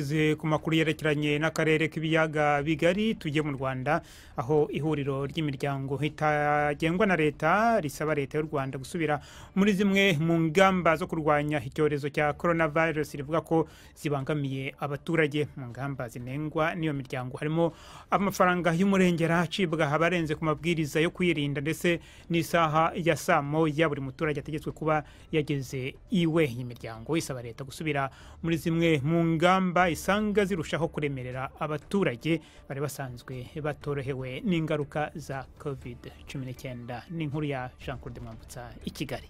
twerekeze ku makuru yerekeranye n'akarere k'ibiyaga bigari tujye mu Rwanda aho ihuriro ry'imiryango itagengwa na leta risaba leta y'u Rwanda gusubira muri zimwe mu ngamba zo kurwanya icyorezo cya coronavirus rivuga ko zibangamiye abaturage. Mu ngamba zinengwa n'iyo miryango harimo amafaranga y'umurengera acibwa abarenze ku mabwiriza yo kwirinda ndetse n'isaha ya saa moya buri muturage ategetswe kuba yageze iwe. Iyi miryango isaba leta gusubira muri zimwe mu ngamba isanga zirushaho kuremerera abaturage bari basanzwe batorohewe n'ingaruka za COVID-19. N'inkuru ya Jean Claude Mwambutsa i Kigali.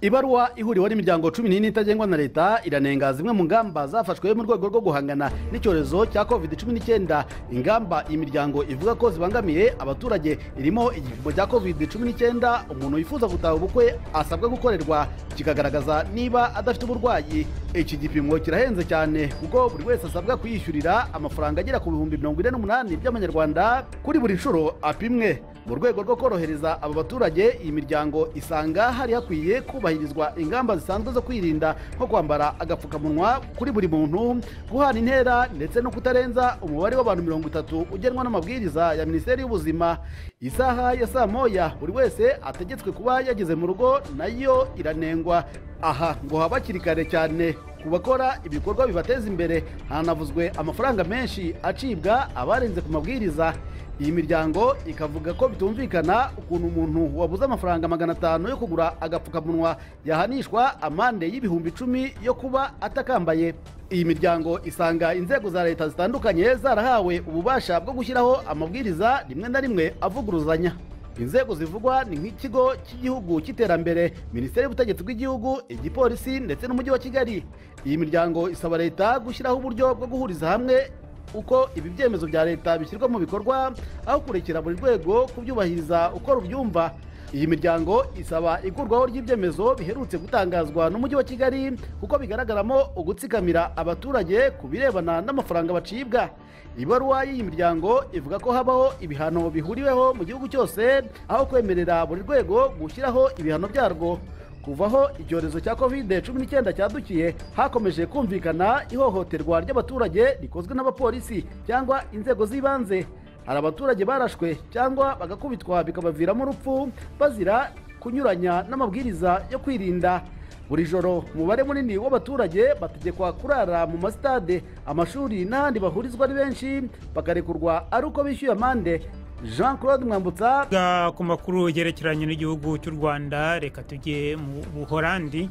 Ibaruwa ihuriweho n'imiryango 14 itagengwa na leta iranenga zimwe mu ngamba zafashwe mu rwego rwo guhangana n'icyorezo cya COVID-19. Ingamba imiryango ivuga ko zibangamiye abaturage irimo igipimo cya COVID-19 umuntu wifuza gutaha ubukwe asabwa gukorerwa kikagaragaza niba adafite uburwayi. Iki gipimo kirahenze cyane kuko buri wese asabwa kuyishyurira amafaranga agera ku 48,000 by'amanyarwanda kuri buri nshuro apimwe. Mu rwego rwo korohereza aba baturage, iyi miryango isanga hari hakwiye kubahirizwa ingamba zisanzwe zo kwirinda nko kwambara agapfukamunwa kuri buri muntu, guhana intera ndetse no kutarenza umubare w'abantu 30 ugenwa n'amabwiriza ya Minisiteri y'Ubuzima. Isaha ya saa moya buri wese ategetswe kuba yageze mu rugo nayo iranengwa. Aha ngo habakiri kare cyane ku bakora ibikorwa bibateza imbere, hanavuzwe amafaranga menshi acibwa abarenze ku mabwiriza. Iyi miryango ikavuga ko bitumvikana ukuntu umuntu wabuze amafaranga 500 yo kugura agapfukamunwa yahanishwa amande y'ibihumbi 10 yo kuba atakambaye. Iyi miryango isanga inzego za leta zitandukanye zarahawe ububasha bwo gushyiraho amabwiriza rimwe na rimwe avuguruzanya. Inzego zivugwa ni nk'ikigo cy'igihugu cy'iterambere, Minisiteri y'Ubutegetsi bw'igihugu, igipolisi ndetse n'umujyi wa Kigali. Iyi miryango isaba leta gushyiraho uburyo bwo guhuriza hamwe uko ibi byemezo bya leta bishyirwa mu bikorwa aho kurekera buri rwego kubyubahiriza uko rubyumva. Iyi miryango isaba ikurwaho ry'ibyemezo biherutse gutangazwa n'umujyi wa Kigali kuko bigaragaramo ugutsikamira abaturage ku birebana n'amafaranga bacibwa. Ibaruwa y'iyi miryango ivuga ko habaho ibihano bihuriweho mu gihugu cyose aho kwemerera buri rwego gushyiraho ibihano byarwo. Kuvaho icyorezo cya COVID-19 cyadukiye, hakomeje kumvikana ihohoterwa ry'abaturage rikozwe n'abapolisi cyangwa inzego z'ibanze. Hari abaturage barashwe cyangwa bagakubitwa bikabaviramo urupfu bazira kunyuranya n'amabwiriza yo kwirinda. Buri joro umubare munini w'abaturage bategekwa kurara mu masitade, amashuri n'ahandi bahurizwa ari benshi, bakarekurwa ari uko bishyuye amande. Jean Claude Mwambutsa. Ku makuru yerekeranye n'igihugu cy'u Rwanda, reka tujye mu Buholandi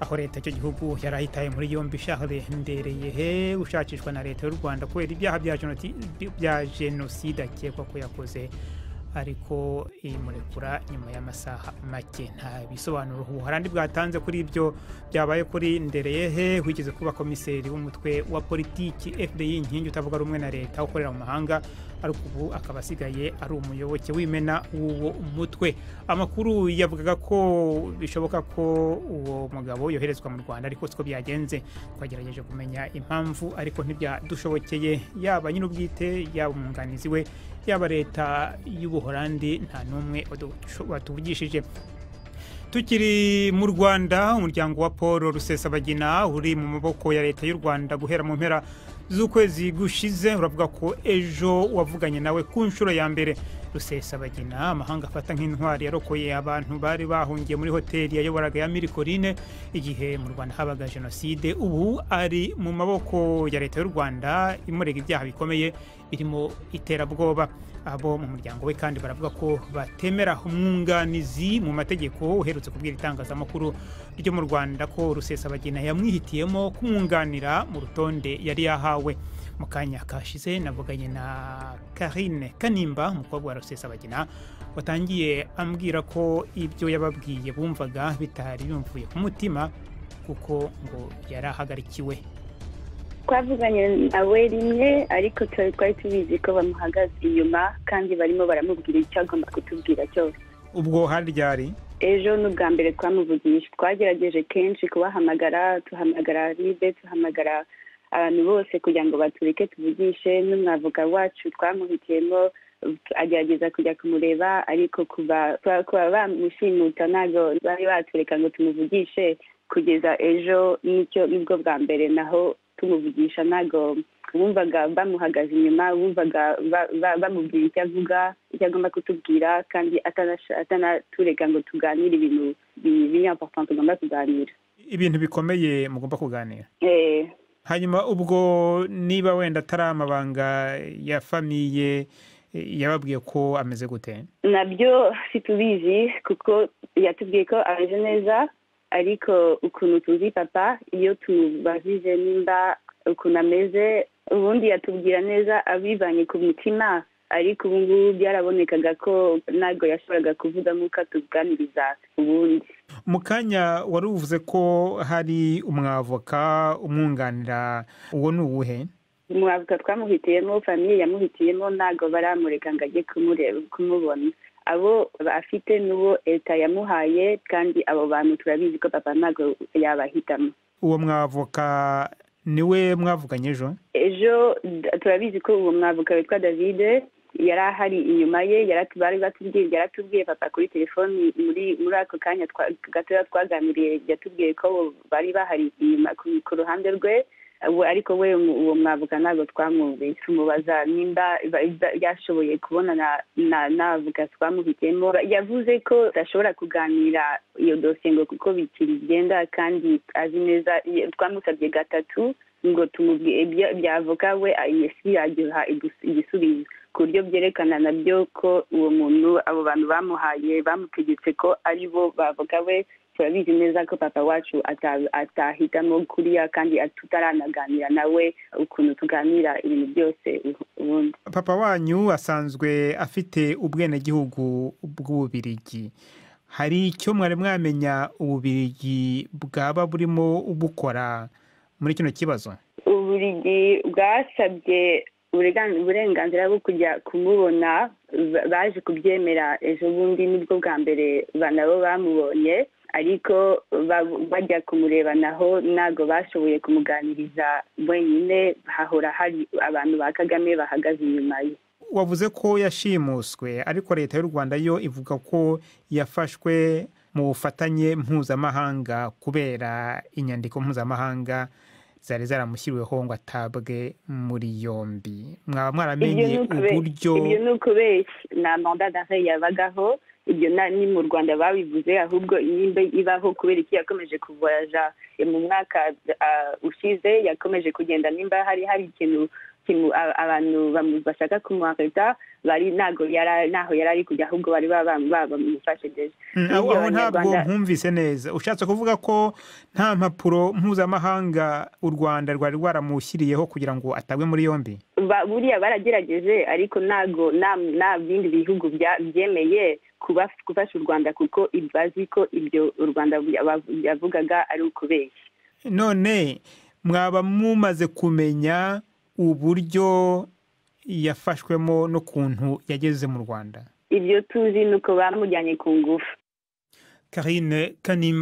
aho leta y'icyo gihugu yarahitaye muri yombi Charles Ndereyehe ushakishwa na leta y'u Rwanda kubera ibyaha bya jenoside akekwa ko yakoze, ariko imurekura nyuma y'amasaha make. Nta bisobanuro Ubuholandi bwatanze kuri ibyo byabaye kuri Ndereyehe wigeze kuba komiseri w'umutwe wa politiki FDI, inkingi utavuga rumwe na leta ukorera mu mahanga, ariko ubu akaba asigaye ari umuyoboke w'imena w'uwo mutwe. Amakuru yavugaga ko bishoboka ko uwo mugabo yoherezwa mu Rwanda, ariko siko byagenze. Twagerageje kumenya impamvu ariko ntibyadushobokeye, yaba nyine ubwite, yaba umwunganizi we, yaba leta y'Ubuholandi, nta n'umwe watuvugishije. Tukiri mu Rwanda, umuryango wa Paul Rusesabagina uri mu maboko ya leta y'u Rwanda guhera mu mpera z'ukwezi gushize uravuga ko ejo wavuganye nawe ku nshuro ya mbere. Rusesabagina amahanga afata nk'intwari yarokoye abantu bari bahungiye muri hoteli yayoboraga ya Mirikorine igihe mu Rwanda habaga jenoside. Ubu ari mu maboko ya leta y'u Rwanda imurega ibyaha bikomeye birimo iterabwoba. Abo mu muryango we kandi baravuga ko batemera umwunganizi mu mategeko uherutse kubwira itangazamakuru ryo mu Rwanda ko Rusesabagina yamwihitiyemo kumwunganira mu rutonde yari yahawe. Mu kanya kashize navuganye na Karine Kanimba, umukobwa wa Rusesabagina, watangiye ambwira ko ibyo yababwiye bumvaga bitari bimvuye ku mutima kuko ngo yarahagarikiwe. Twavuganye nawe rimwe, ariko twari tubizi ko bamuhagaze inyuma kandi barimo baramubwira icyo agomba kutubwira cyose. Ubwo hari ryari? Ejo n'ubwa mbere twamuvugisha, twagerageje kenshi kubahamagara, tuhamagara Libe, tuhamagara abantu bose kugira ngo batureke tuvugishe. N'umwavoka wacu twamuhitiyemo agerageza kujya kumureba, ariko kuba bamushimuta ntabwo bari batureka ngo tumuvugishe kugeza ejo. Nibwo bwa mbere naho tumuvugisha ntago wumvaga bamuhagaze inyuma, wumvaga bamubwira icyo avuga, icyo agomba kutubwira, kandi atanatureka ngo tuganire ibintu biri important tugomba kuganira, ibintu bikomeye mugomba kuganira. Hanyuma ubwo niba wenda atari amabanga ya famiye, yababwiye ko ameze gute? Nabyo situbizi kuko yatubwiye ko ameze neza, ariko ukuntu tuzi papa iyo tubajije nimba ukuntu ameze, ubundi yatubwira neza abivanye ku mutima, ariko ubu ngubu byarabonekaga ko ntabwo yashoboraga kuvuga nk'uko atuganiriza ubundi. Mu kanya wari uvuze ko hari umwavoka umwunganira, uwo ni uwuhe? Umwavoka twamuhitiyemo, famiye yamuhitiyemo, ntabwo baramureka ngo ajye kumubona. Abo afite n'uwo leta yamuhaye, kandi abo bantu turabizi ko papa ntabwo yabahitamo. Uwo mwavoka niwe mwavuganye ejo? Ejo turabizi ko uwo mwavoka witwa David yari ahari inyuma ye, yaratubwiye papa kuri telefoni muri ako kanya gatoya twaganiriye, yatubwiye ko bari bahari inyuma ku ruhande rwe, ariko we uwo mwavoka ntabwo twamwumvise tumubaza nimba yashoboye kubonana n'avoka twamuhitiyemo. Yavuze ko adashobora kuganira iyo dosiye ngo kuko bigenda, kandi azi neza, twamusabye gatatu ngo tumubwire ibya avoka we yagiha igisubizo, ku buryo byerekana nabyo ko uwo muntu abo bantu bamuhaye bamutegetse ko ari bo bavoka we. Turabizi neza ko papa wacu atahitamo kuriya, kandi tutaranaganira nawe ukuntu tuganira ibintu byose ubundi. Papa wanyu asanzwe afite ubwenegihugu bw'Ububirigi. Hari icyo mwari mwamenya Ububirigi bwaba burimo bukora muri kino kibazo? Ububirigi bwasabye uburenganzira bwo kujya kumubona, baje kubyemera ejo bundi, nibwo bwa mbere nabo bamubonye, ariko bajya kumureba naho ntabwo bashoboye kumuganiriza wenyine, hahora hari abantu ba Kagame bahagaze inyuma ye. Wavuze ko yashimuswe, ariko leta y'u Rwanda yo ivuga ko yafashwe mu bufatanye mpuzamahanga kubera inyandiko mpuzamahanga zari zaramushyiriweho ngo atabwe muri yombi. Mwaba mwaramenye uburyo? Ibyo ni ukubeshya, nta mandat d'arrêt yabagaho, ibyo ni mu Rwanda babivuze, ahubwo nimba ibaho kubera iki yakomeje kuvoyaja mu mwaka ushize, yakomeje kugenda, nimba hari ikintu abantu bashaka kumuhagarika, bari naho yari ari kujya, ahubwo bari bamufashe deje. Aho ntabwo nkumvise neza. Ushatse kuvuga ko nta mpapuro mpuzamahanga u Rwanda rwari rwaramushyiriyeho kugira ngo atabwe muri yombi? Buriya baragerageje, ariko nta bindi bihugu byemeye gufasha u Rwanda, kuko bazi ko ibyo u Rwanda yavugaga ari ukubeshya. None mwaba mumaze kumenya uburyo yafashwemo n'ukuntu yageze mu Rwanda? Ibyo tuzi nuko bamujyanye ku ngufu. Karine Kanimba.